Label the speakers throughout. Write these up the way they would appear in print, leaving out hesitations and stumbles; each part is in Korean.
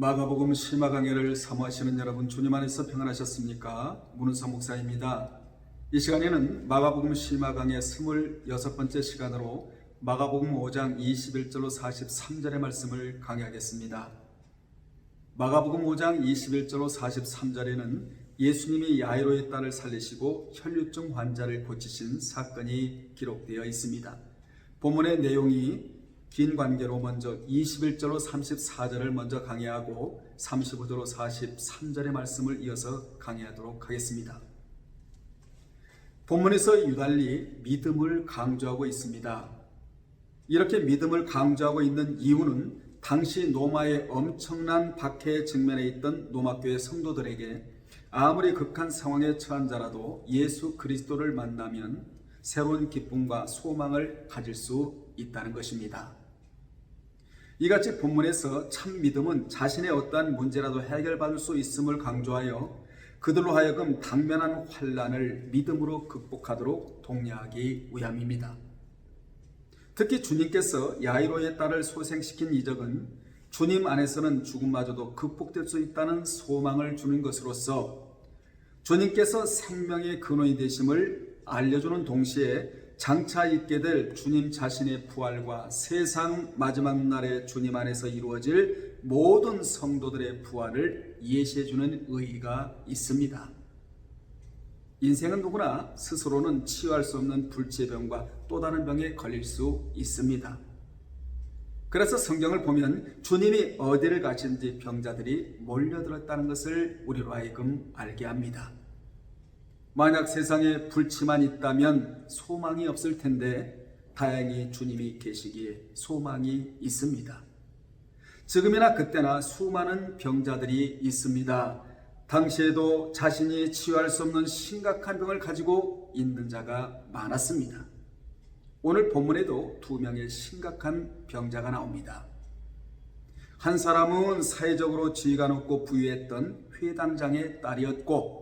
Speaker 1: 마가복음 심화 강해를 사모하시는 여러분, 주님 안에서 평안하셨습니까? 문은성 목사입니다. 이 시간에는 마가복음 심화 강해 26번째 시간으로 마가복음 5장 21절로 43절의 말씀을 강해하겠습니다. 마가복음 5장 21절로 43절에는 예수님이 야이로의 딸을 살리시고 혈류증 환자를 고치신 사건이 기록되어 있습니다. 본문의 내용이 긴 관계로 먼저 21절로 34절을 먼저 강해하고 35절로 43절의 말씀을 이어서 강해하도록 하겠습니다. 본문에서 유달리 믿음을 강조하고 있습니다. 이렇게 믿음을 강조하고 있는 이유는 당시 로마의 엄청난 박해에 직면해 있던 로마교회 성도들에게 아무리 극한 상황에 처한 자라도 예수 그리스도를 만나면 새로운 기쁨과 소망을 가질 수 있다는 것입니다. 이같이 본문에서 참 믿음은 자신의 어떠한 문제라도 해결받을 수 있음을 강조하여 그들로 하여금 당면한 환난을 믿음으로 극복하도록 독려하기 위함입니다. 특히 주님께서 야이로의 딸을 소생시킨 이적은 주님 안에서는 죽음마저도 극복될 수 있다는 소망을 주는 것으로서 주님께서 생명의 근원이 되심을 알려주는 동시에 장차 있게 될 주님 자신의 부활과 세상 마지막 날에 주님 안에서 이루어질 모든 성도들의 부활을 예시해주는 의의가 있습니다. 인생은 누구나 스스로는 치유할 수 없는 불치의 병과 또 다른 병에 걸릴 수 있습니다. 그래서 성경을 보면 주님이 어디를 가신지 병자들이 몰려들었다는 것을 우리로 하여금 알게 합니다. 만약 세상에 불치만 있다면 소망이 없을 텐데 다행히 주님이 계시기에 소망이 있습니다. 지금이나 그때나 수많은 병자들이 있습니다. 당시에도 자신이 치유할 수 없는 심각한 병을 가지고 있는 자가 많았습니다. 오늘 본문에도 2명의 심각한 병자가 나옵니다. 한 사람은 사회적으로 지위가 높고 부유했던 회당장의 딸이었고,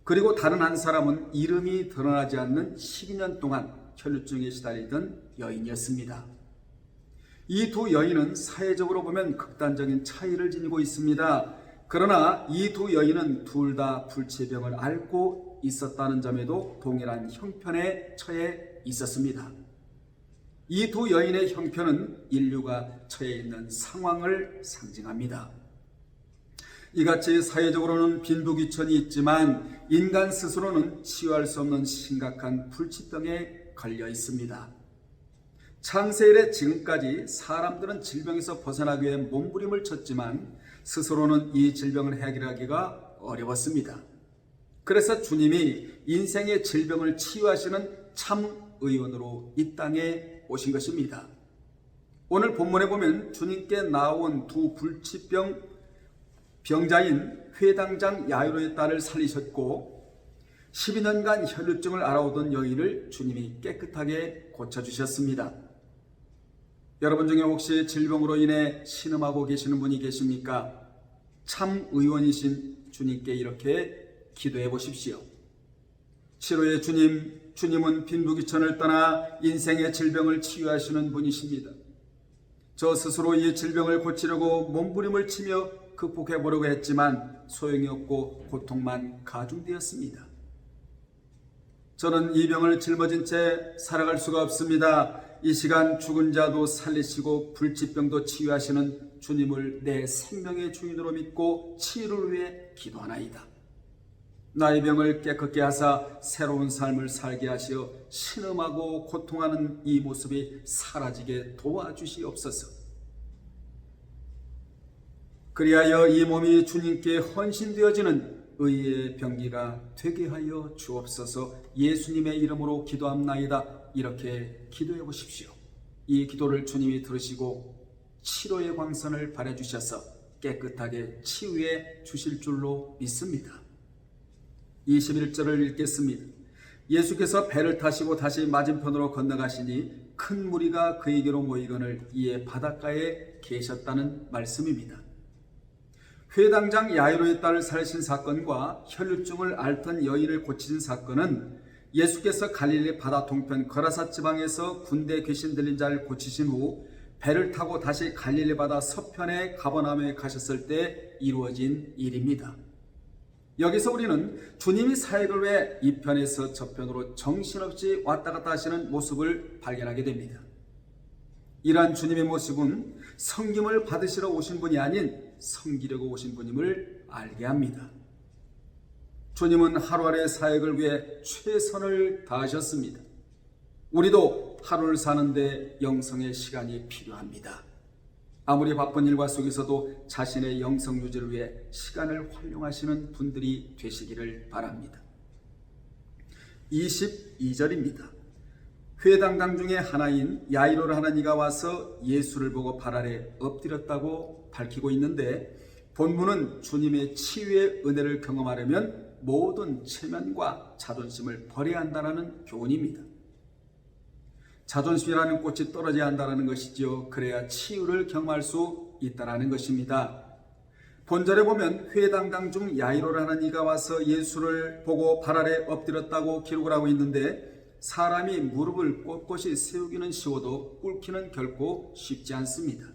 Speaker 1: 그리고 다른 한 사람은 이름이 드러나지 않는 12년 동안 혈류증에 시달리던 여인이었습니다. 이 두 여인은 사회적으로 보면 극단적인 차이를 지니고 있습니다. 그러나 이 두 여인은 둘 다 불치병을 앓고 있었다는 점에도 동일한 형편에 처해 있었습니다. 이 두 여인의 형편은 인류가 처해 있는 상황을 상징합니다. 이같이 사회적으로는 빈부귀천이 있지만 인간 스스로는 치유할 수 없는 심각한 불치병에 걸려 있습니다. 창세 이래 지금까지 사람들은 질병에서 벗어나기 위해 몸부림을 쳤지만 스스로는 이 질병을 해결하기가 어려웠습니다. 그래서 주님이 인생의 질병을 치유하시는 참 의원으로 이 땅에 오신 것입니다. 오늘 본문에 보면 주님께 나온 두 불치병 병자인 회당장 야이로의 딸을 살리셨고 12년간 혈류증을 앓아오던 여인을 주님이 깨끗하게 고쳐주셨습니다. 여러분 중에 혹시 질병으로 인해 신음하고 계시는 분이 계십니까? 참 의원이신 주님께 이렇게 기도해 보십시오. 치료의 주님은 빈부귀천을 떠나 인생의 질병을 치유하시는 분이십니다. 저 스스로 이 질병을 고치려고 몸부림을 치며 극복해 보려고 했지만 소용이 없고 고통만 가중되었습니다. 저는 이 병을 짊어진 채 살아갈 수가 없습니다. 이 시간 죽은 자도 살리시고 불치병도 치유하시는 주님을 내 생명의 주인으로 믿고 치유를 위해 기도하나이다. 나의 병을 깨끗게 하사 새로운 삶을 살게 하시어 신음하고 고통하는 이 모습이 사라지게 도와주시옵소서. 그리하여 이 몸이 주님께 헌신되어지는 의의 병기가 되게 하여 주옵소서. 예수님의 이름으로 기도합나이다. 이렇게 기도해 보십시오. 이 기도를 주님이 들으시고 치료의 광선을 발해주셔서 깨끗하게 치유해 주실 줄로 믿습니다. 21절을 읽겠습니다. 예수께서 배를 타시고 다시 맞은편으로 건너가시니 큰 무리가 그에게로 모이거늘 이에 바닷가에 계셨다는 말씀입니다. 회당장 야이로의 딸을 살리신 사건과 혈류증을 앓던 여인을 고치신 사건은 예수께서 갈릴리 바다 동편 거라사 지방에서 군대 귀신 들린 자를 고치신 후 배를 타고 다시 갈릴리 바다 서편의 가버나움에 가셨을 때 이루어진 일입니다. 여기서 우리는 주님이 사역을 위해 이 편에서 저편으로 정신없이 왔다 갔다 하시는 모습을 발견하게 됩니다. 이러한 주님의 모습은 섬김을 받으시러 오신 분이 아닌 섬기려고 오신 분임을 알게 합니다. 주님은 하루하루의 사역을 위해 최선을 다하셨습니다. 우리도 하루를 사는데 영성의 시간이 필요합니다. 아무리 바쁜 일과 속에서도 자신의 영성 유지를 위해 시간을 활용하시는 분들이 되시기를 바랍니다. 22절입니다. 회당장 중에 하나인 야이로를 하는 이가 와서 예수를 보고 발 아래 엎드렸다고 밝히고 있는데, 본문은 주님의 치유의 은혜를 경험하려면 모든 체면과 자존심을 버려야 한다는 교훈입니다. 자존심이라는 꽃이 떨어져야 한다는 것이지요. 그래야 치유를 경험할 수 있다는 것입니다. 본절에 보면 회당장 중 야이로를 하는 이가 와서 예수를 보고 발 아래 엎드렸다고 기록을 하고 있는데, 사람이 무릎을 꼿꼿이 세우기는 쉬워도 꿇기는 결코 쉽지 않습니다.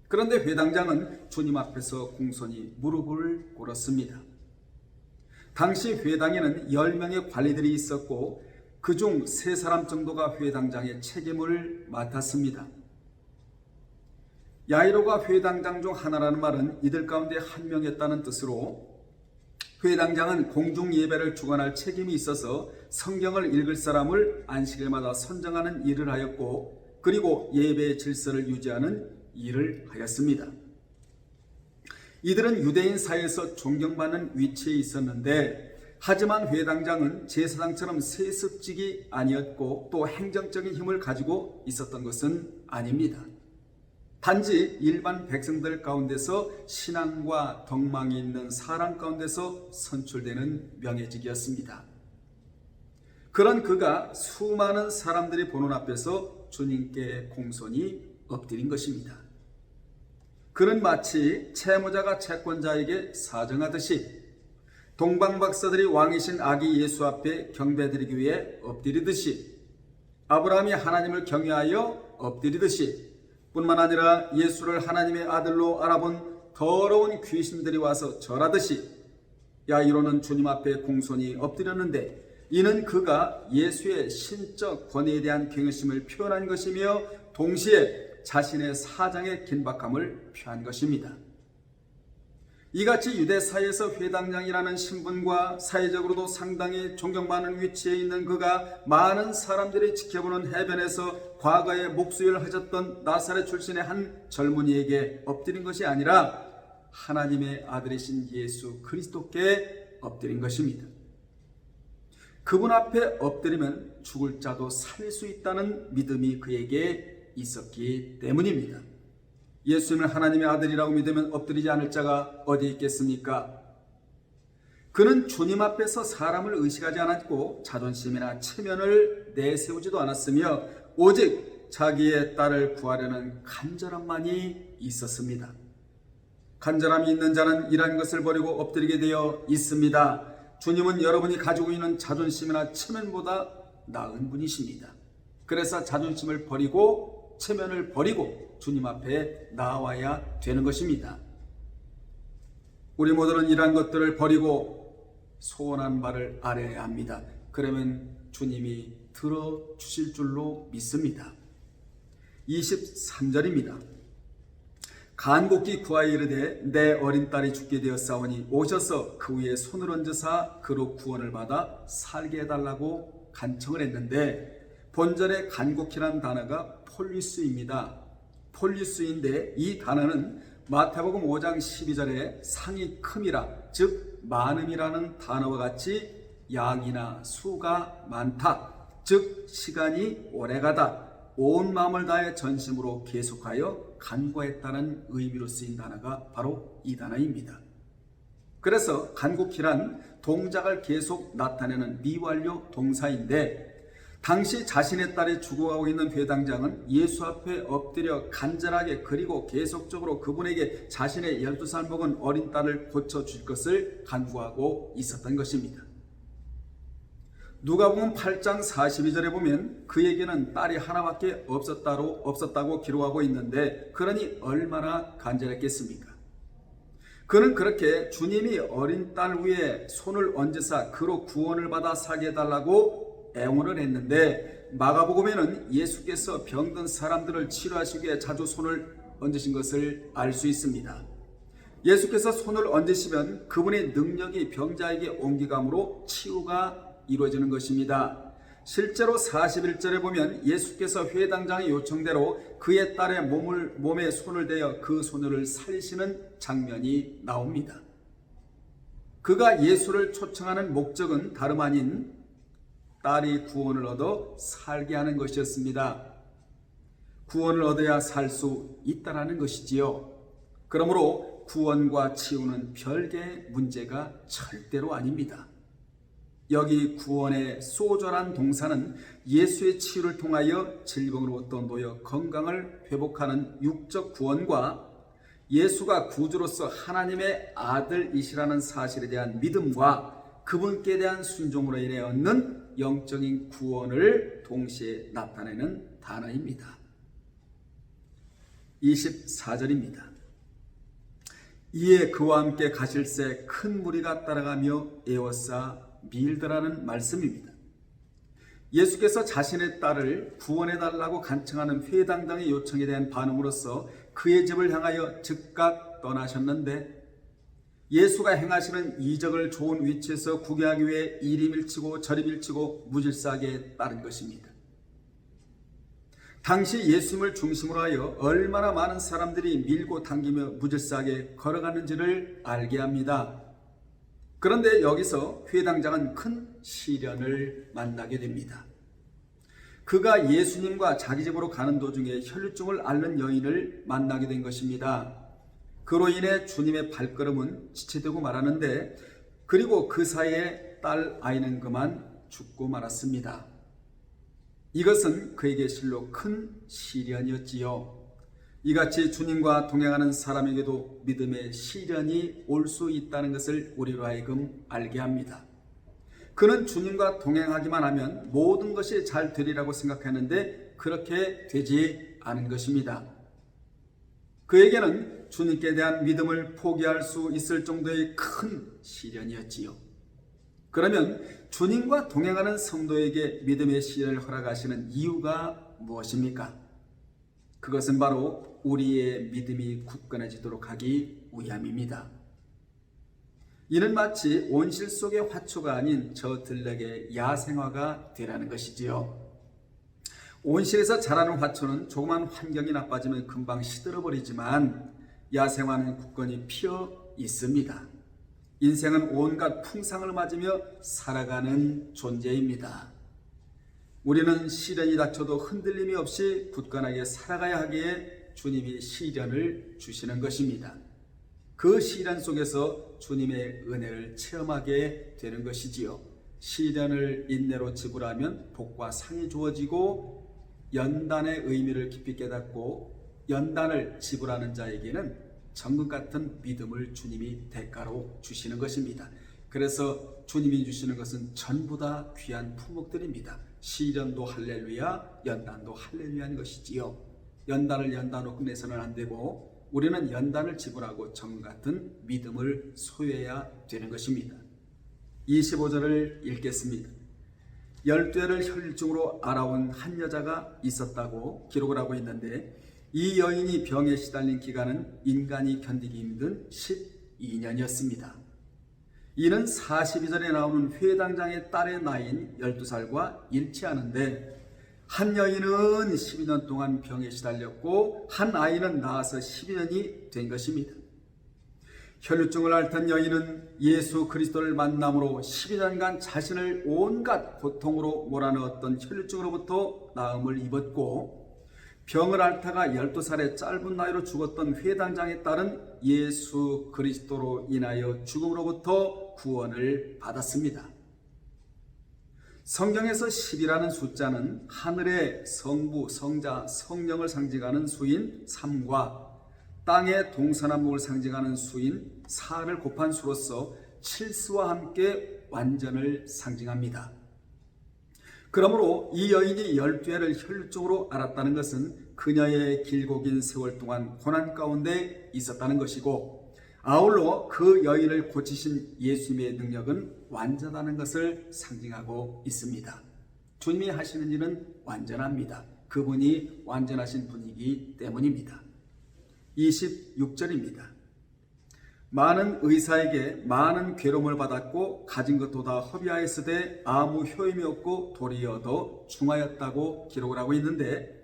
Speaker 1: 그런데 회당장은 주님 앞에서 공손히 무릎을 꿇었습니다. 당시 회당에는 10명의 관리들이 있었고 그중 3사람 정도가 회당장의 책임을 맡았습니다. 야이로가 회당장 중 하나라는 말은 이들 가운데 한 명이었다는 뜻으로, 회당장은 공중 예배를 주관할 책임이 있어서 성경을 읽을 사람을 안식일마다 선정하는 일을 하였고, 그리고 예배의 질서를 유지하는 일을 하였습니다. 이들은 유대인 사이에서 존경받는 위치에 있었는데, 하지만 회당장은 제사장처럼 세습직이 아니었고 또 행정적인 힘을 가지고 있었던 것은 아닙니다. 단지 일반 백성들 가운데서 신앙과 덕망이 있는 사람 가운데서 선출되는 명예직이었습니다. 그런 그가 수많은 사람들이 보는 앞에서 주님께 공손히 엎드린 것입니다. 그는 마치 채무자가 채권자에게 사정하듯이 동방박사들이 왕이신 아기 예수 앞에 경배드리기 위해 엎드리듯이, 아브라함이 하나님을 경외하여 엎드리듯이, 뿐만 아니라 예수를 하나님의 아들로 알아본 더러운 귀신들이 와서 절하듯이 야이로는 주님 앞에 공손히 엎드렸는데, 이는 그가 예수의 신적 권위에 대한 경외심을 표현한 것이며 동시에 자신의 사장의 긴박함을 표한 것입니다. 이같이 유대 사회에서 회당장이라는 신분과 사회적으로도 상당히 존경받는 위치에 있는 그가 많은 사람들이 지켜보는 해변에서 과거에 목수일을 하셨던 나사렛 출신의 한 젊은이에게 엎드린 것이 아니라 하나님의 아들이신 예수 그리스도께 엎드린 것입니다. 그분 앞에 엎드리면 죽을 자도 살릴 수 있다는 믿음이 그에게 있었기 때문입니다. 예수님을 하나님의 아들이라고 믿으면 엎드리지 않을 자가 어디 있겠습니까? 그는 주님 앞에서 사람을 의식하지 않았고 자존심이나 체면을 내세우지도 않았으며 오직 자기의 딸을 구하려는 간절함만이 있었습니다. 간절함이 있는 자는 이러한 것을 버리고 엎드리게 되어 있습니다. 주님은 여러분이 가지고 있는 자존심이나 체면보다 나은 분이십니다. 그래서 자존심을 버리고 체면을 버리고 주님 앞에 나와야 되는 것입니다. 우리 모두는 이러한 것들을 버리고 소원한 바를 아뢰야 합니다. 그러면 주님이 들어주실 줄로 믿습니다. 23절입니다. 간곡히 구하여 이르되 내 어린 딸이 죽게 되었사오니 오셔서 그 위에 손을 얹으사 그로 구원을 받아 살게 해달라고 간청을 했는데, 본절의 간곡히란 단어가 폴리스입니다. 폴리스인데 이 단어는 마태복음 5장 12절에 상이 큼이라, 즉 많음이라는 단어와 같이 양이나 수가 많다, 즉 시간이 오래가다, 온 마음을 다해 전심으로 계속하여 간구했다는 의미로 쓰인 단어가 바로 이 단어입니다. 그래서 간곡히란 동작을 계속 나타내는 미완료 동사인데, 당시 자신의 딸이 죽어가고 있는 회당장은 예수 앞에 엎드려 간절하게 그리고 계속적으로 그분에게 자신의 12살 먹은 어린 딸을 고쳐줄 것을 간구하고 있었던 것입니다. 누가복음 8장 42절에 보면 그에게는 딸이 하나밖에 없었다고 기록하고 있는데 그러니 얼마나 간절했겠습니까? 그는 그렇게 주님이 어린 딸 위에 손을 얹으사 그로 구원을 받아 살게 해달라고 애원을 했는데 마가복음에는 예수께서 병든 사람들을 치료하시기 위해 자주 손을 얹으신 것을 알 수 있습니다. 예수께서 손을 얹으시면 그분의 능력이 병자에게 옮기감으로 치유가 이루어지는 것입니다. 실제로 41절에 보면 예수께서 회당장의 요청대로 그의 딸의 몸에 손을 대어 그 소녀를 살리시는 장면이 나옵니다. 그가 예수를 초청하는 목적은 다름 아닌 딸이 구원을 얻어 살게 하는 것이었습니다. 구원을 얻어야 살 수 있다라는 것이지요. 그러므로 구원과 치유는 별개의 문제가 절대로 아닙니다. 여기 구원의 소절한 동사는 예수의 치유를 통하여 질병으로부터 놓여 건강을 회복하는 육적 구원과 예수가 구주로서 하나님의 아들이시라는 사실에 대한 믿음과 그분께 대한 순종으로 인해 얻는 영적인 구원을 동시에 나타내는 단어입니다. 24절입니다. 이에 그와 함께 가실새 큰 무리가 따라가며 에워싸 밀더라는 말씀입니다. 예수께서 자신의 딸을 구원해달라고 간청하는 회당장의 요청에 대한 반응으로서 그의 집을 향하여 즉각 떠나셨는데 예수가 행하시는 이적을 좋은 위치에서 구경하기 위해 이리 밀치고 저리 밀치고 무질서하게 따른 것입니다. 당시 예수님을 중심으로 하여 얼마나 많은 사람들이 밀고 당기며 무질서하게 걸어갔는지를 알게 합니다. 그런데 여기서 회당장은 큰 시련을 만나게 됩니다. 그가 예수님과 자기 집으로 가는 도중에 혈루증을 앓는 여인을 만나게 된 것입니다. 그로 인해 주님의 발걸음은 지체되고 말았는데 그리고 그 사이에 딸 아이는 그만 죽고 말았습니다. 이것은 그에게 실로 큰 시련이었지요. 이같이 주님과 동행하는 사람에게도 믿음의 시련이 올 수 있다는 것을 우리로 하여금 알게 합니다. 그는 주님과 동행하기만 하면 모든 것이 잘 되리라고 생각했는데 그렇게 되지 않은 것입니다. 그에게는 주님께 대한 믿음을 포기할 수 있을 정도의 큰 시련이었지요. 그러면 주님과 동행하는 성도에게 믿음의 시련을 허락하시는 이유가 무엇입니까? 그것은 바로 우리의 믿음이 굳건해지도록 하기 위함입니다. 이는 마치 온실 속의 화초가 아닌 저 들녘의 야생화가 되라는 것이지요. 온실에서 자라는 화초는 조그만 환경이 나빠지면 금방 시들어버리지만 야생화는 굳건히 피어 있습니다. 인생은 온갖 풍상을 맞으며 살아가는 존재입니다. 우리는 시련이 닥쳐도 흔들림이 없이 굳건하게 살아가야 하기에 주님이 시련을 주시는 것입니다. 그 시련 속에서 주님의 은혜를 체험하게 되는 것이지요. 시련을 인내로 지불하면 복과 상이 주어지고 연단의 의미를 깊이 깨닫고 연단을 지불하는 자에게는 정금 같은 믿음을 주님이 대가로 주시는 것입니다. 그래서 주님이 주시는 것은 전부 다 귀한 품목들입니다. 시련도 할렐루야, 연단도 할렐루야인 것이지요. 연단을 연단으로 끝내서는 안 되고 우리는 연단을 지불하고 정금 같은 믿음을 소유해야 되는 것입니다. 25절을 읽겠습니다. 12해를 혈증으로 앓아온 한 여자가 있었다고 기록을 하고 있는데 이 여인이 병에 시달린 기간은 인간이 견디기 힘든 12년이었습니다. 이는 42절에 나오는 회당장의 딸의 나이인 12살과 일치하는데 한 여인은 12년 동안 병에 시달렸고 한 아이는 낳아서 12년이 된 것입니다. 혈루증을 앓던 여인은 예수 그리스도를 만남으로 12년간 자신을 온갖 고통으로 몰아넣었던 혈루증으로부터 나음을 입었고 병을 앓다가 12살의 짧은 나이로 죽었던 회당장의 딸은 예수 그리스도로 인하여 죽음으로부터 구원을 받았습니다. 성경에서 10이라는 숫자는 하늘의 성부, 성자, 성령을 상징하는 수인 3과 땅의 동서남북을 상징하는 수인 4를 곱한 수로서 칠수와 함께 완전을 상징합니다. 그러므로 이 여인이 12해를 혈루증으로 앓았다는 것은 그녀의 길고 긴 세월 동안 고난 가운데 있었다는 것이고, 아울러 그 여인을 고치신 예수님의 능력은 완전하다는 것을 상징하고 있습니다. 주님이 하시는 일은 완전합니다. 그분이 완전하신 분이기 때문입니다. 26절입니다. 많은 의사에게 많은 괴로움을 받았고 가진 것도 다 허비하였으되 아무 효임이 없고 도리어 더 중하였다고 기록을 하고 있는데,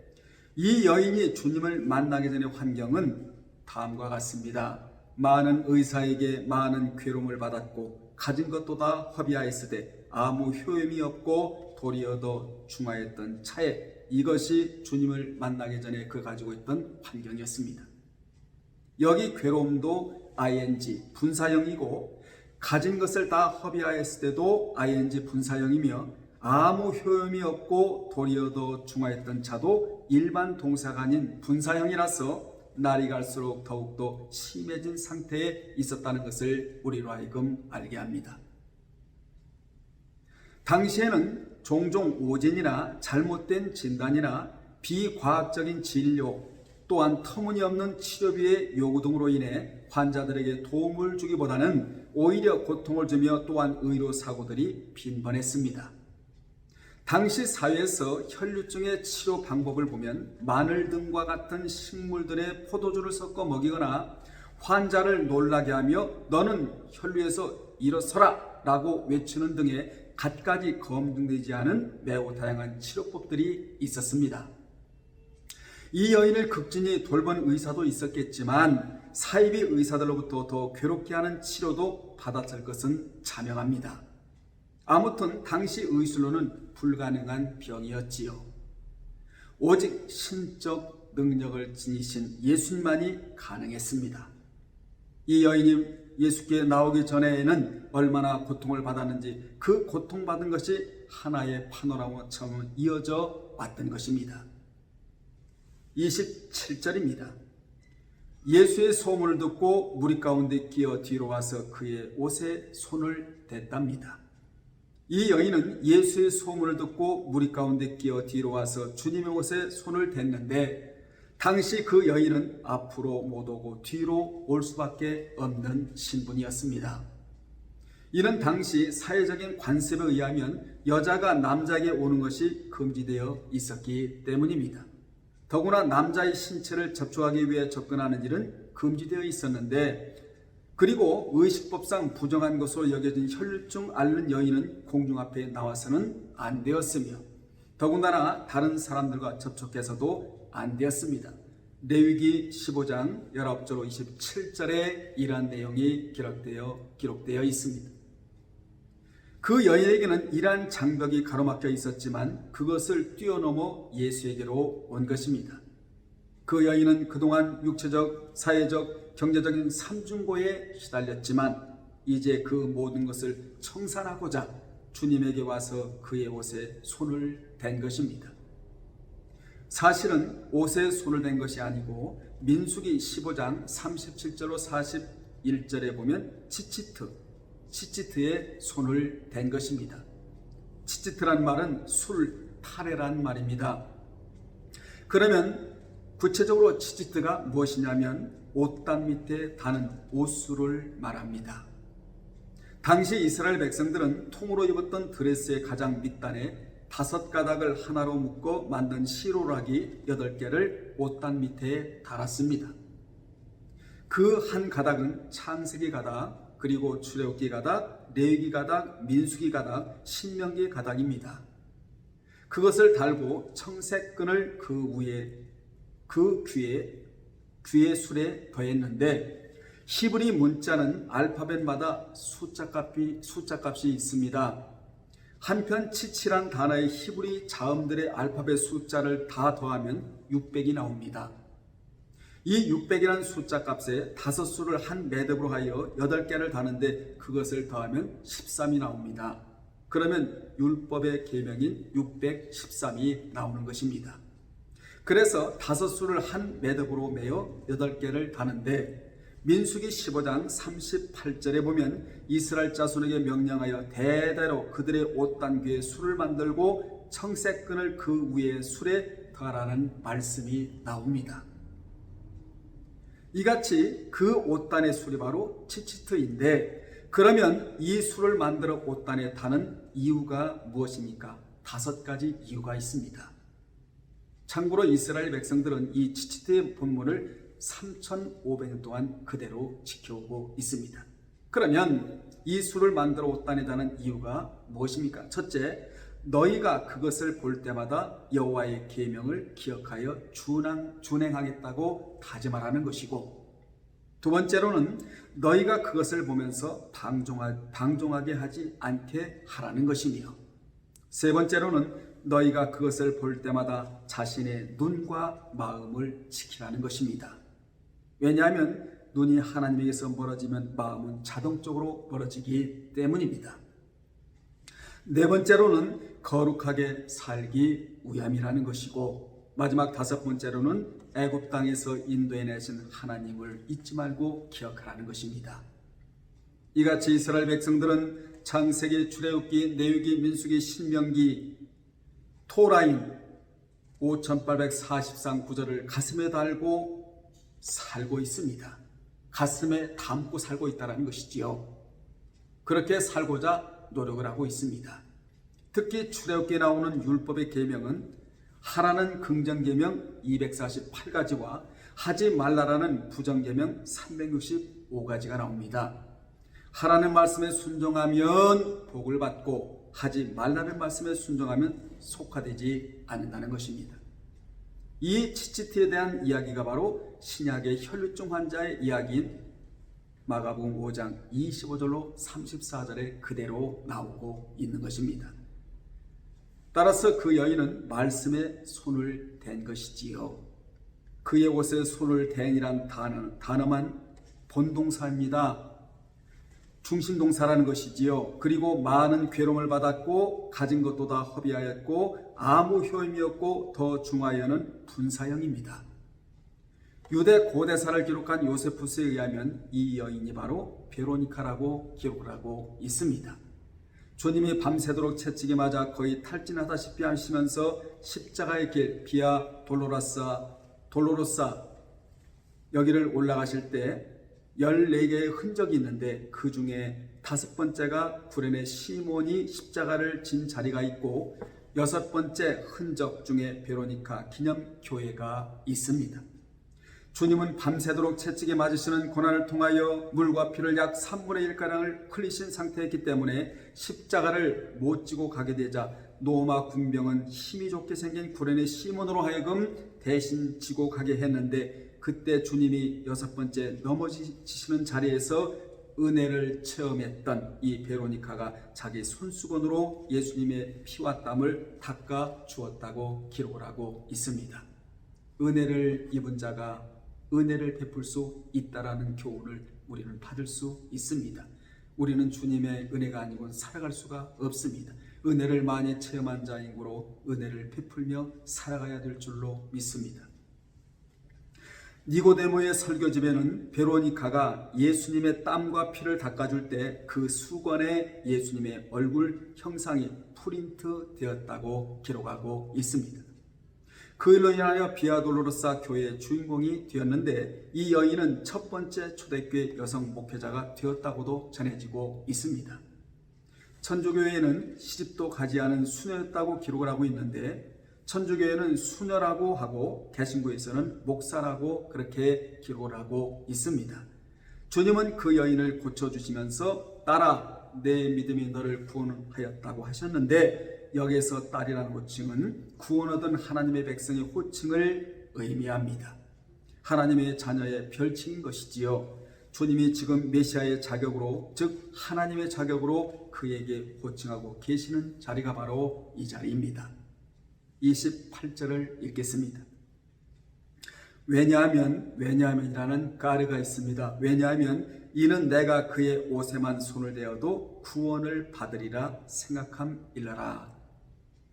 Speaker 1: 이 여인이 주님을 만나기 전의 환경은 다음과 같습니다. 많은 의사에게 많은 괴로움을 받았고 가진 것도 다 허비하였으되 아무 효임이 없고 도리어 더 중하였던 차에, 이것이 주님을 만나기 전에 그 가지고 있던 환경이었습니다. 여기 괴로움도 ing 분사형이고, 가진 것을 다 허비하였을 때도 ing 분사형이며, 아무 효용이 없고 도리어 더 중하였던 자도 일반 동사가 아닌 분사형이라서 날이 갈수록 더욱더 심해진 상태에 있었다는 것을 우리로 하여금 알게 합니다. 당시에는 종종 오진이나 잘못된 진단이나 비과학적인 진료, 또한 터무니없는 치료비의 요구 등으로 인해 환자들에게 도움을 주기보다는 오히려 고통을 주며 또한 의료사고들이 빈번했습니다. 당시 사회에서 혈류증의 치료 방법을 보면 마늘 등과 같은 식물들의 포도주를 섞어 먹이거나 환자를 놀라게 하며 너는 혈류에서 일어서라 라고 외치는 등의 갖가지 검증되지 않은 매우 다양한 치료법들이 있었습니다. 이 여인을 극진히 돌본 의사도 있었겠지만 사이비 의사들로부터 더 괴롭게 하는 치료도 받았을 것은 자명합니다. 아무튼 당시 의술로는 불가능한 병이었지요. 오직 신적 능력을 지니신 예수님만이 가능했습니다. 이 여인이 예수께 나오기 전에는 얼마나 고통을 받았는지 그 고통받은 것이 하나의 파노라마처럼 이어져 왔던 것입니다. 27절입니다. 예수의 소문을 듣고 무리 가운데 끼어 뒤로 와서 그의 옷에 손을 댔답니다. 이 여인은 예수의 소문을 듣고 무리 가운데 끼어 뒤로 와서 주님의 옷에 손을 댔는데, 당시 그 여인은 앞으로 못 오고 뒤로 올 수밖에 없는 신분이었습니다. 이는 당시 사회적인 관습에 의하면 여자가 남자에게 오는 것이 금지되어 있었기 때문입니다. 더구나 남자의 신체를 접촉하기 위해 접근하는 일은 금지되어 있었는데, 그리고 의식법상 부정한 것으로 여겨진 혈류증 앓는 여인은 공중 앞에 나와서는 안 되었으며, 더군다나 다른 사람들과 접촉해서도 안 되었습니다. 레위기 15장 19절 27절에 이러한 내용이 기록되어 있습니다. 그 여인에게는 이러한 장벽이 가로막혀 있었지만 그것을 뛰어넘어 예수에게로 온 것입니다. 그 여인은 그동안 육체적, 사회적, 경제적인 삼중고에 시달렸지만 이제 그 모든 것을 청산하고자 주님에게 와서 그의 옷에 손을 댄 것입니다. 사실은 옷에 손을 댄 것이 아니고 민수기 15장 37절로 41절에 보면 치치트에 손을 댄 것입니다. 치치트란 말은 술, 타레란 말입니다. 그러면 구체적으로 치치트가 무엇이냐면 옷단 밑에 다는 옷술을 말합니다. 당시 이스라엘 백성들은 통으로 입었던 드레스의 가장 밑단에 5가닥을 하나로 묶어 만든 시로라기 8개를 옷단 밑에 달았습니다. 그 한 가닥은 창세기 가닥, 그리고 출애굽기 가닥, 레위기 가닥, 민수기 가닥, 신명기 가닥입니다. 그것을 달고 청색끈을 그 귀의 술에 더했는데, 히브리 문자는 알파벳마다 숫자값이 있습니다. 한편 치치란 단어의 히브리 자음들의 알파벳 숫자를 다 더하면 600이 나옵니다. 이 600이라는 숫자 값에 5수를 한 매듭으로 하여 8개를 다는데 그것을 더하면 13이 나옵니다. 그러면 율법의 계명인 613이 나오는 것입니다. 그래서 5수를 한 매듭으로 매어 8개를 다는데, 민수기 15장 38절에 보면 이스라엘 자손에게 명령하여 대대로 그들의 옷단귀에 술을 만들고 청색끈을 그 위에 술에 더하라는 말씀이 나옵니다. 이같이 그 옷단의 술이 바로 치치트인데, 그러면 이 술을 만들어 옷단에 타는 이유가 무엇입니까? 5가지 이유가 있습니다. 참고로 이스라엘 백성들은 이 치치트의 본문을 3,500년 동안 그대로 지켜오고 있습니다. 그러면 이 술을 만들어 옷단에 다는 이유가 무엇입니까? 첫째, 너희가 그것을 볼 때마다 여호와의 계명을 기억하여 준행하겠다고 다짐하라는 것이고, 두 번째로는 너희가 그것을 보면서 방종하게 하지 않게 하라는 것이며, 세 번째로는 너희가 그것을 볼 때마다 자신의 눈과 마음을 지키라는 것입니다. 왜냐하면 눈이 하나님에게서 멀어지면 마음은 자동적으로 멀어지기 때문입니다. 네 번째로는 거룩하게 살기 위함이라는 것이고, 마지막 5번째로는 애굽 땅에서 인도해내신 하나님을 잊지 말고 기억하라는 것입니다. 이같이 이스라엘 백성들은 창세기, 출애굽기, 레위기, 민수기, 신명기, 토라인 5843 구절을 가슴에 달고 살고 있습니다. 가슴에 담고 살고 있다는 것이지요. 그렇게 살고자 노력을 하고 있습니다. 특히 출애굽기에 나오는 율법의 계명은 하라는 긍정계명 248가지와 하지 말라라는 부정계명 365가지가 나옵니다. 하라는 말씀에 순종하면 복을 받고 하지 말라는 말씀에 순종하면 속화되지 않는다는 것입니다. 이 치치트에 대한 이야기가 바로 신약의 혈류증 환자의 이야기인 마가복음 5장 25절로 34절에 그대로 나오고 있는 것입니다. 따라서 그 여인은 말씀에 손을 댄 것이지요. 그의 옷에 손을 댄이란 단어만 본동사입니다. 중심동사라는 것이지요. 그리고 많은 괴로움을 받았고 가진 것도 다 허비하였고 아무 효임이 없고 더 중하여는 분사형입니다. 유대 고대사를 기록한 요세푸스에 의하면 이 여인이 바로 베로니카라고 기록을 하고 있습니다. 주님이 밤새도록 채찍에 맞아 거의 탈진하다시피 하시면서 십자가의 길 비아 돌로로사 여기를 올라가실 때 14개의 흔적이 있는데, 그 중에 5번째가 구레네 시몬이 십자가를 진 자리가 있고 6번째 흔적 중에 베로니카 기념교회가 있습니다. 주님은 밤새도록 채찍에 맞으시는 고난을 통하여 물과 피를 약 3분의 1가량을 흘리신 상태였기 때문에 십자가를 못 지고 가게 되자 로마 군병은 힘이 좋게 생긴 구레네 시몬으로 하여금 대신 지고 가게 했는데, 그때 주님이 6번째 넘어지시는 자리에서 은혜를 체험했던 이 베로니카가 자기 손수건으로 예수님의 피와 땀을 닦아 주었다고 기록을 하고 있습니다. 은혜를 입은 자가 은혜를 베풀 수 있다라는 교훈을 우리는 받을 수 있습니다. 우리는 주님의 은혜가 아니고는 살아갈 수가 없습니다. 은혜를 많이 체험한 자이므로 은혜를 베풀며 살아가야 될 줄로 믿습니다. 니고데모의 설교집에는 베로니카가 예수님의 땀과 피를 닦아줄 때 그 수건에 예수님의 얼굴 형상이 프린트 되었다고 기록하고 있습니다. 그 일로 인하여 비아돌로로사 교회의 주인공이 되었는데, 이 여인은 첫 번째 초대교회 여성 목회자가 되었다고도 전해지고 있습니다. 천주교회는 시집도 가지 않은 수녀였다고 기록을 하고 있는데, 천주교회는 수녀라고 하고 개신교에서는 목사라고 그렇게 기록을 하고 있습니다. 주님은 그 여인을 고쳐주시면서 딸아 내 믿음이 너를 구원하였다고 하셨는데, 여기에서 딸이라는 호칭은 구원 얻은 하나님의 백성의 호칭을 의미합니다. 하나님의 자녀의 별칭인 것이지요. 주님이 지금 메시아의 자격으로, 즉 하나님의 자격으로 그에게 호칭하고 계시는 자리가 바로 이 자리입니다. 28절을 읽겠습니다. 왜냐하면이라는 까르가 있습니다. 왜냐하면 이는 내가 그의 옷에만 손을 대어도 구원을 받으리라 생각함일러라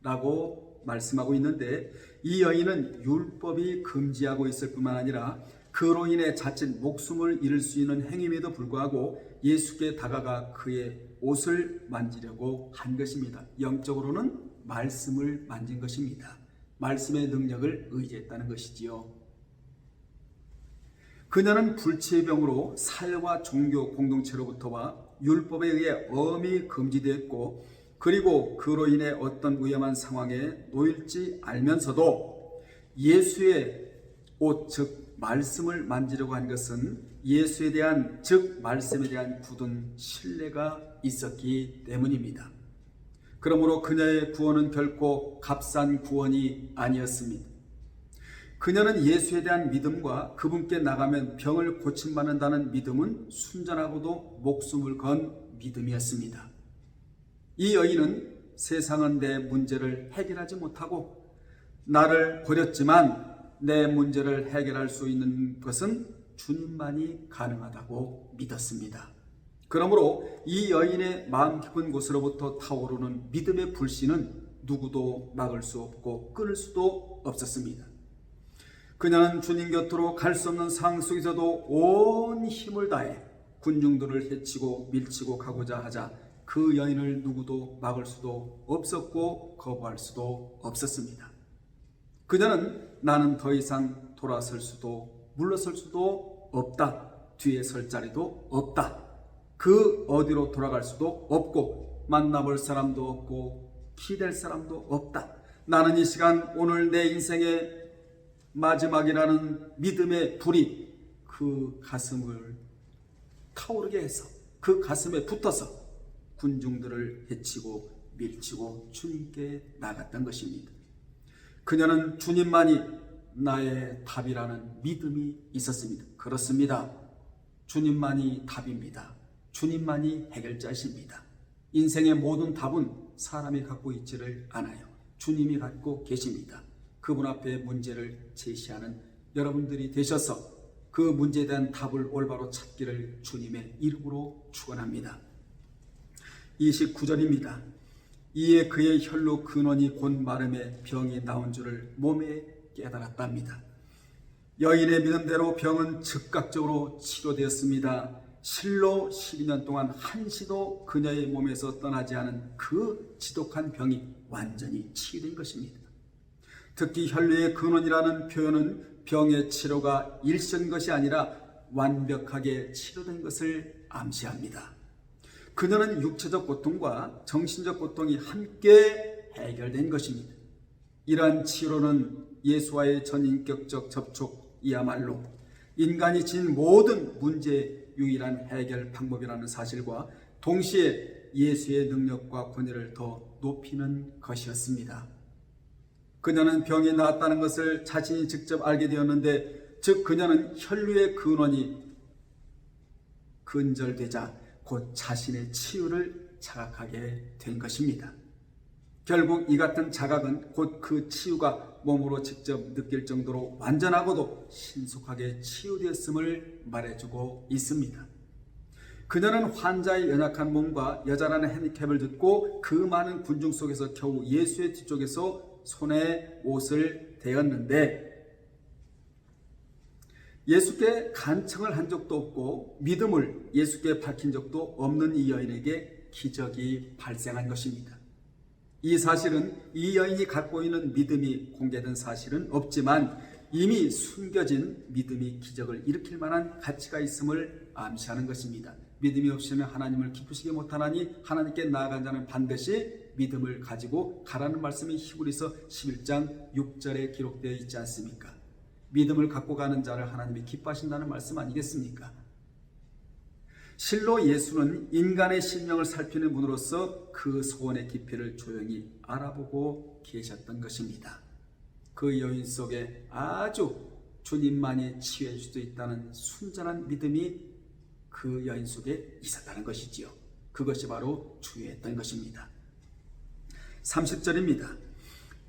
Speaker 1: 라고 말씀하고 있는데, 이 여인은 율법이 금지하고 있을 뿐만 아니라 그로 인해 자칫 목숨을 잃을 수 있는 행위임에도 불구하고 예수께 다가가 그의 옷을 만지려고 한 것입니다. 영적으로는 말씀을 만진 것입니다. 말씀의 능력을 의지했다는 것이지요. 그녀는 불치의 병으로 사회와 종교 공동체로부터와 율법에 의해 엄히 금지되었고, 그리고 그로 인해 어떤 위험한 상황에 놓일지 알면서도 예수의 옷, 즉 말씀을 만지려고 한 것은 예수에 대한, 즉 말씀에 대한 굳은 신뢰가 있었기 때문입니다. 그러므로 그녀의 구원은 결코 값싼 구원이 아니었습니다. 그녀는 예수에 대한 믿음과 그분께 나가면 병을 고침받는다는 믿음은 순전하고도 목숨을 건 믿음이었습니다. 이 여인은 세상은 내 문제를 해결하지 못하고 나를 버렸지만 내 문제를 해결할 수 있는 것은 주님만이 가능하다고 믿었습니다. 그러므로 이 여인의 마음 깊은 곳으로부터 타오르는 믿음의 불씨는 누구도 막을 수 없고 끊을 수도 없었습니다. 그녀는 주님 곁으로 갈 수 없는 상황 속에서도 온 힘을 다해 군중들을 해치고 밀치고 가고자 하자 그 여인을 누구도 막을 수도 없었고 거부할 수도 없었습니다. 그녀는 나는 더 이상 돌아설 수도 물러설 수도 없다. 뒤에 설 자리도 없다. 그 어디로 돌아갈 수도 없고 만나볼 사람도 없고 기댈 사람도 없다. 나는 이 시간 오늘 내 인생의 마지막이라는 믿음의 불이 그 가슴을 타오르게 해서 그 가슴에 붙어서 군중들을 해치고 밀치고 주님께 나갔던 것입니다. 그녀는 주님만이 나의 답이라는 믿음이 있었습니다. 그렇습니다. 주님만이 답입니다. 주님만이 해결자이십니다. 인생의 모든 답은 사람이 갖고 있지를 않아요. 주님이 갖고 계십니다. 그분 앞에 문제를 제시하는 여러분들이 되셔서 그 문제에 대한 답을 올바로 찾기를 주님의 이름으로 축원합니다. 29절입니다. 이에 그의 혈로 근원이 곧 마름에 병이 나온 줄을 몸에 깨달았답니다. 여인의 믿음대로 병은 즉각적으로 치료되었습니다. 실로 12년 동안 한시도 그녀의 몸에서 떠나지 않은 그 지독한 병이 완전히 치유된 것입니다. 특히 혈류의 근원이라는 표현은 병의 치료가 일시적인 것이 아니라 완벽하게 치료된 것을 암시합니다. 그녀는 육체적 고통과 정신적 고통이 함께 해결된 것입니다. 이러한 치료는 예수와의 전인격적 접촉이야말로 인간이 지닌 모든 문제의 유일한 해결 방법이라는 사실과 동시에 예수의 능력과 권위를 더 높이는 것이었습니다. 그녀는 병이 나았다는 것을 자신이 직접 알게 되었는데, 즉 그녀는 혈류의 근원이 근절되자 곧 자신의 치유를 자각하게 된 것입니다. 결국 이 같은 자각은 곧 그 치유가 몸으로 직접 느낄 정도로 완전하고도 신속하게 치유되었음을 말해주고 있습니다. 그녀는 환자의 연약한 몸과 여자라는 핸디캡을 듣고 그 많은 군중 속에서 겨우 예수의 뒤쪽에서 손에 옷을 대었는데, 예수께 간청을 한 적도 없고 믿음을 예수께 밝힌 적도 없는 이 여인에게 기적이 발생한 것입니다. 이 사실은 이 여인이 갖고 있는 믿음이 공개된 사실은 없지만 이미 숨겨진 믿음이 기적을 일으킬 만한 가치가 있음을 암시하는 것입니다. 믿음이 없으면 하나님을 기쁘시게 못하나니 하나님께 나아간 자는 반드시 믿음을 가지고 가라는 말씀이 히브리서 11장 6절에 기록되어 있지 않습니까? 믿음을 갖고 가는 자를 하나님이 기뻐하신다는 말씀 아니겠습니까? 실로 예수는 인간의 심령을 살피는 분으로서 그 소원의 깊이를 조용히 알아보고 계셨던 것입니다. 그 여인 속에 아주 주님만이 치유해 줄 수 있다는 순전한 믿음이 그 여인 속에 있었다는 것이지요. 그것이 바로 주의했던 것입니다. 30절입니다.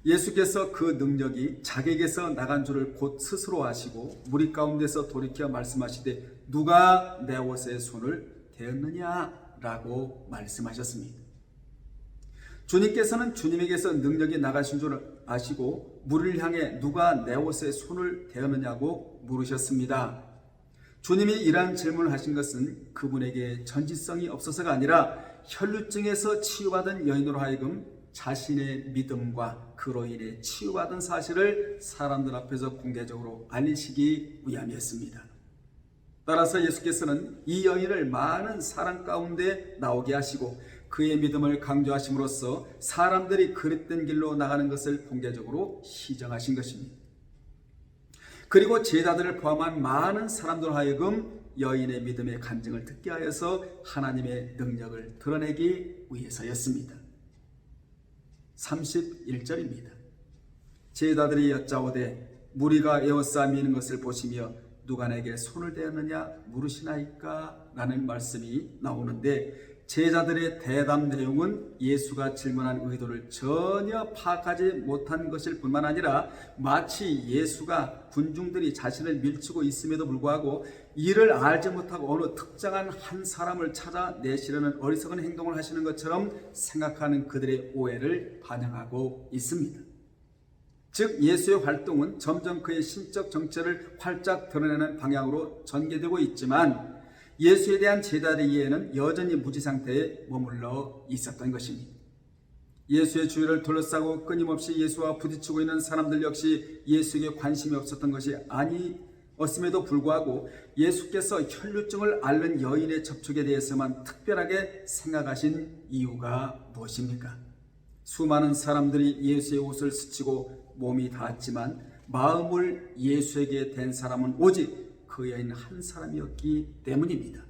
Speaker 1: 예수께서 그 능력이 자기에게서 나간 줄을 곧 스스로 아시고 무리 가운데서 돌이켜 말씀하시되 누가 내 옷에 손을 대었느냐라고 말씀하셨습니다. 주님께서는 주님에게서 능력이 나가신 줄 아시고 무리를 향해 누가 내 옷에 손을 대었느냐고 물으셨습니다. 주님이 이러한 질문을 하신 것은 그분에게 전지성이 없어서가 아니라 혈루증에서 치유받은 여인으로 하여금 자신의 믿음과 그로 인해 치유받은 사실을 사람들 앞에서 공개적으로 알리시기 위함이었습니다. 따라서 예수께서는 이 여인을 많은 사람 가운데 나오게 하시고 그의 믿음을 강조하심으로써 사람들이 그릇된 길로 나가는 것을 공개적으로 시정하신 것입니다. 그리고 제자들을 포함한 많은 사람들 하여금 여인의 믿음의 간증을 듣게 하여서 하나님의 능력을 드러내기 위해서였습니다. 31절입니다. 제자들이 여짜오되 무리가 에워싸 미는 것을 보시며 누가 내게 손을 대었느냐 물으시나이까? 라는 말씀이 나오는데 제자들의 대답 내용은 예수가 질문한 의도를 전혀 파악하지 못한 것일 뿐만 아니라 마치 예수가 군중들이 자신을 밀치고 있음에도 불구하고 이를 알지 못하고 어느 특정한 한 사람을 찾아내시려는 어리석은 행동을 하시는 것처럼 생각하는 그들의 오해를 반영하고 있습니다. 즉 예수의 활동은 점점 그의 신적 정체를 활짝 드러내는 방향으로 전개되고 있지만 예수에 대한 제자들의 이해는 여전히 무지 상태에 머물러 있었던 것입니다. 예수의 주위를 둘러싸고 끊임없이 예수와 부딪히고 있는 사람들 역시 예수에게 관심이 없었던 것이 아니었음에도 불구하고 예수께서 혈루증을 앓는 여인의 접촉에 대해서만 특별하게 생각하신 이유가 무엇입니까? 수많은 사람들이 예수의 옷을 스치고 몸이 닿았지만 마음을 예수에게 댄 사람은 오직 그 여인 한 사람이었기 때문입니다.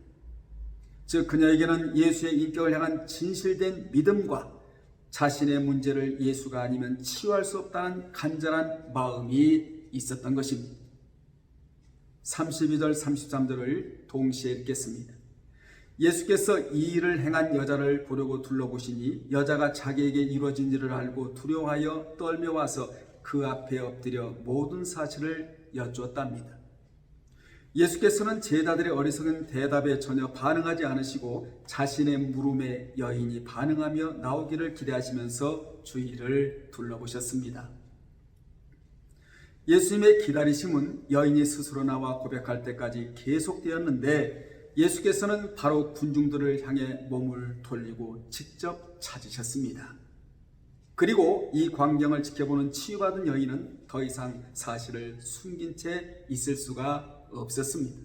Speaker 1: 즉 그녀에게는 예수의 인격을 향한 진실된 믿음과 자신의 문제를 예수가 아니면 치유할 수 없다는 간절한 마음이 있었던 것입니다. 32절 33절을 동시에 읽겠습니다. 예수께서 이 일을 행한 여자를 보려고 둘러보시니 여자가 자기에게 이루어진 일을 알고 두려워하여 떨며 와서 그 앞에 엎드려 모든 사실을 여쭈었답니다. 예수께서는 제자들의 어리석은 대답에 전혀 반응하지 않으시고 자신의 물음에 여인이 반응하며 나오기를 기대하시면서 주위를 둘러보셨습니다. 예수님의 기다리심은 여인이 스스로 나와 고백할 때까지 계속되었는데 예수께서는 바로 군중들을 향해 몸을 돌리고 직접 찾으셨습니다. 그리고 이 광경을 지켜보는 치유받은 여인은 더 이상 사실을 숨긴 채 있을 수가 없었습니다.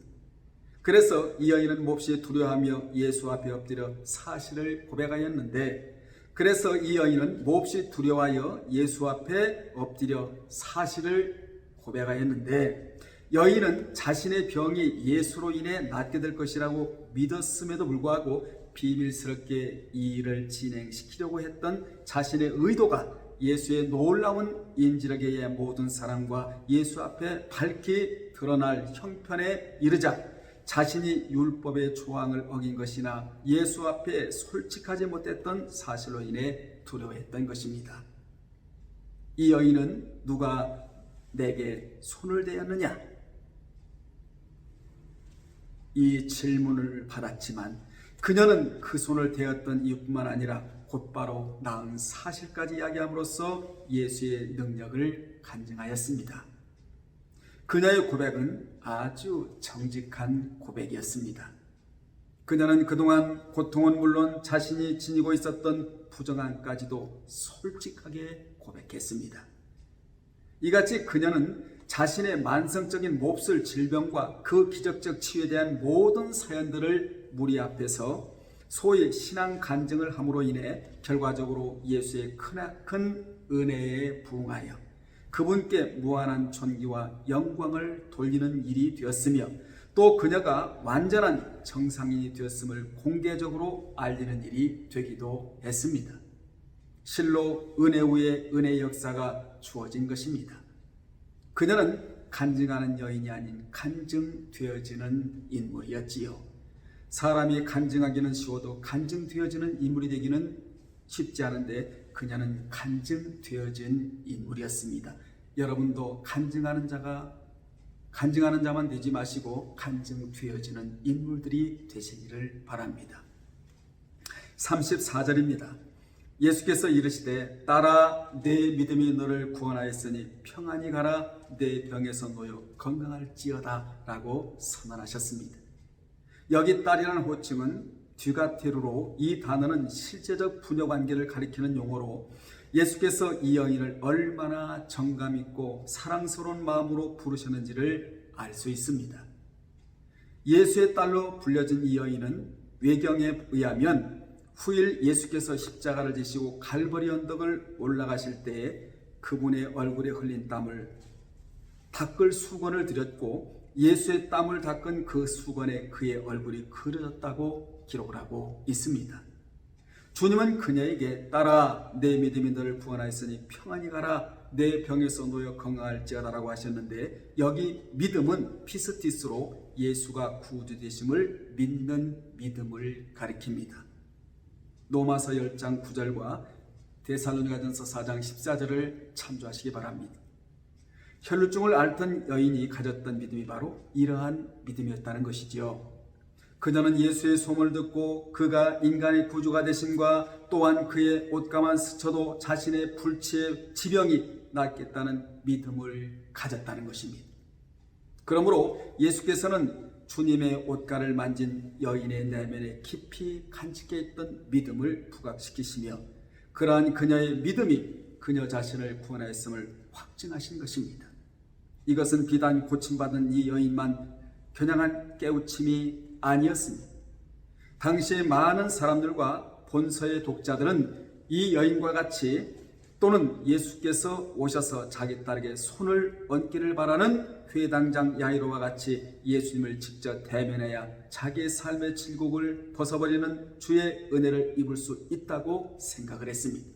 Speaker 1: 그래서 이 여인은 몹시 두려워하며 예수 앞에 엎드려 사실을 고백하였는데 그래서 이 여인은 몹시 두려워하여 예수 앞에 엎드려 사실을 고백하였는데 여인은 자신의 병이 예수로 인해 낫게 될 것이라고 믿었음에도 불구하고 비밀스럽게 이 일을 진행시키려고 했던 자신의 의도가 예수의 놀라운 인지력에 의해 모든 사람과 예수 앞에 밝히 드러날 형편에 이르자 자신이 율법의 조항을 어긴 것이나 예수 앞에 솔직하지 못했던 사실로 인해 두려워했던 것입니다. 이 여인은 누가 내게 손을 대었느냐? 이 질문을 받았지만 그녀는 그 손을 대었던 이유뿐만 아니라 곧바로 나은 사실까지 이야기함으로써 예수의 능력을 간증하였습니다. 그녀의 고백은 아주 정직한 고백이었습니다. 그녀는 그동안 고통은 물론 자신이 지니고 있었던 부정함까지도 솔직하게 고백했습니다. 이같이 그녀는 자신의 만성적인 몹쓸 질병과 그 기적적 치유에 대한 모든 사연들을 무리 앞에서 소위 신앙 간증을 함으로 인해 결과적으로 예수의 크나큰 은혜에 부응하여 그분께 무한한 존귀와 영광을 돌리는 일이 되었으며 또 그녀가 완전한 정상인이 되었음을 공개적으로 알리는 일이 되기도 했습니다. 실로 은혜 위에 은혜의 역사가 주어진 것입니다. 그녀는 간증하는 여인이 아닌 간증되어지는 인물이었지요. 사람이 간증하기는 쉬워도 간증되어지는 인물이 되기는 쉽지 않은데 그녀는 간증되어진 인물이었습니다. 여러분도 간증하는 자만 되지 마시고 간증되어지는 인물들이 되시기를 바랍니다. 34절입니다. 예수께서 이르시되 딸아 내 믿음이 너를 구원하였으니 평안히 가라 내 병에서 놓여 건강할지어다 라고 선언하셨습니다. 여기 딸이라는 호칭은 뒤가테르로 이 단어는 실제적 부녀관계를 가리키는 용어로 예수께서 이 여인을 얼마나 정감 있고 사랑스러운 마음으로 부르셨는지를 알 수 있습니다. 예수의 딸로 불려진 이 여인은 외경에 의하면 후일 예수께서 십자가를 지시고 갈보리 언덕을 올라가실 때에 그분의 얼굴에 흘린 땀을 닦을 수건을 드렸고 예수의 땀을 닦은 그 수건에 그의 얼굴이 그려졌다고 기록을 하고 있습니다. 주님은 그녀에게 딸아 내 믿음이 너를 구원하였으니 평안히 가라 내 병에서 놓여 건강할지어다라고 하셨는데 여기 믿음은 피스티스로 예수가 구주되심을 믿는 믿음을 가리킵니다. 로마서 10장 9절과 데살로니가전서 4장 14절을 참조하시기 바랍니다. 혈루증을 앓던 여인이 가졌던 믿음이 바로 이러한 믿음이었다는 것이지요. 그녀는 예수의 소문을 듣고 그가 인간의 구주가 되심과 또한 그의 옷가만 스쳐도 자신의 불치의 지병이 낫겠다는 믿음을 가졌다는 것입니다. 그러므로 예수께서는 주님의 옷가를 만진 여인의 내면에 깊이 간직해 있던 믿음을 부각시키시며 그러한 그녀의 믿음이 그녀 자신을 구원하였음을 확증하신 것입니다. 이것은 비단 고침받은 이 여인만 겨냥한 깨우침이 아니었습니다. 당시의 많은 사람들과 본서의 독자들은 이 여인과 같이 또는 예수께서 오셔서 자기 딸에게 손을 얹기를 바라는 회당장 야이로와 같이 예수님을 직접 대면해야 자기의 삶의 질곡을 벗어버리는 주의 은혜를 입을 수 있다고 생각을 했습니다.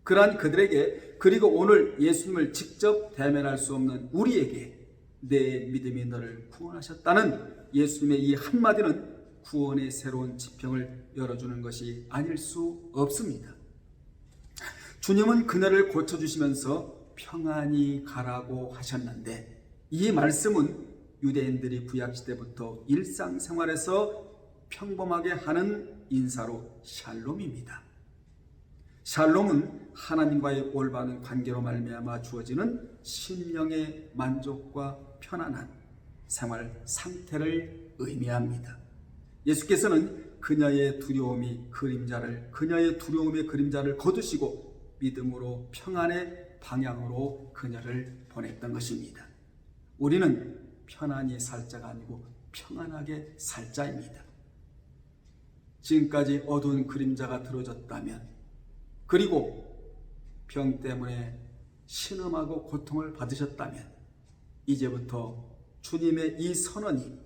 Speaker 1: 그러한 그들에게 그리고 오늘 예수님을 직접 대면할 수 없는 우리에게 내 믿음이 너를 구원하셨다는 예수님의 이 한마디는 구원의 새로운 지평을 열어주는 것이 아닐 수 없습니다. 주님은 그녀를 고쳐주시면서 평안히 가라고 하셨는데 이 말씀은 유대인들이 구약시대부터 일상생활에서 평범하게 하는 인사로 샬롬입니다. 샬롬은 하나님과의 올바른 관계로 말미암아 주어지는 심령의 만족과 편안한 생활 상태를 의미합니다. 예수께서는 그녀의 두려움의 그림자를 거두시고 믿음으로 평안의 방향으로 그녀를 보냈던 것입니다. 우리는 편안히 살 자가 아니고 평안하게 살 자입니다. 지금까지 어두운 그림자가 들어졌다면 그리고 병 때문에 신음하고 고통을 받으셨다면 이제부터 주님의 이 선언이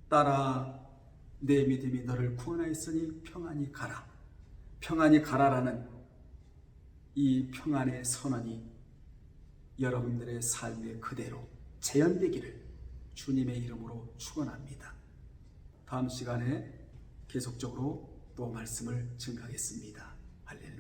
Speaker 1: 딸아 내 믿음이 너를 구원하였으니 평안히 가라. 평안히 가라라는 이 평안의 선언이 여러분들의 삶에 그대로 재현되기를 주님의 이름으로 축원합니다. 다음 시간에 계속적으로 또 말씀을 증가하겠습니다. 할렐루야.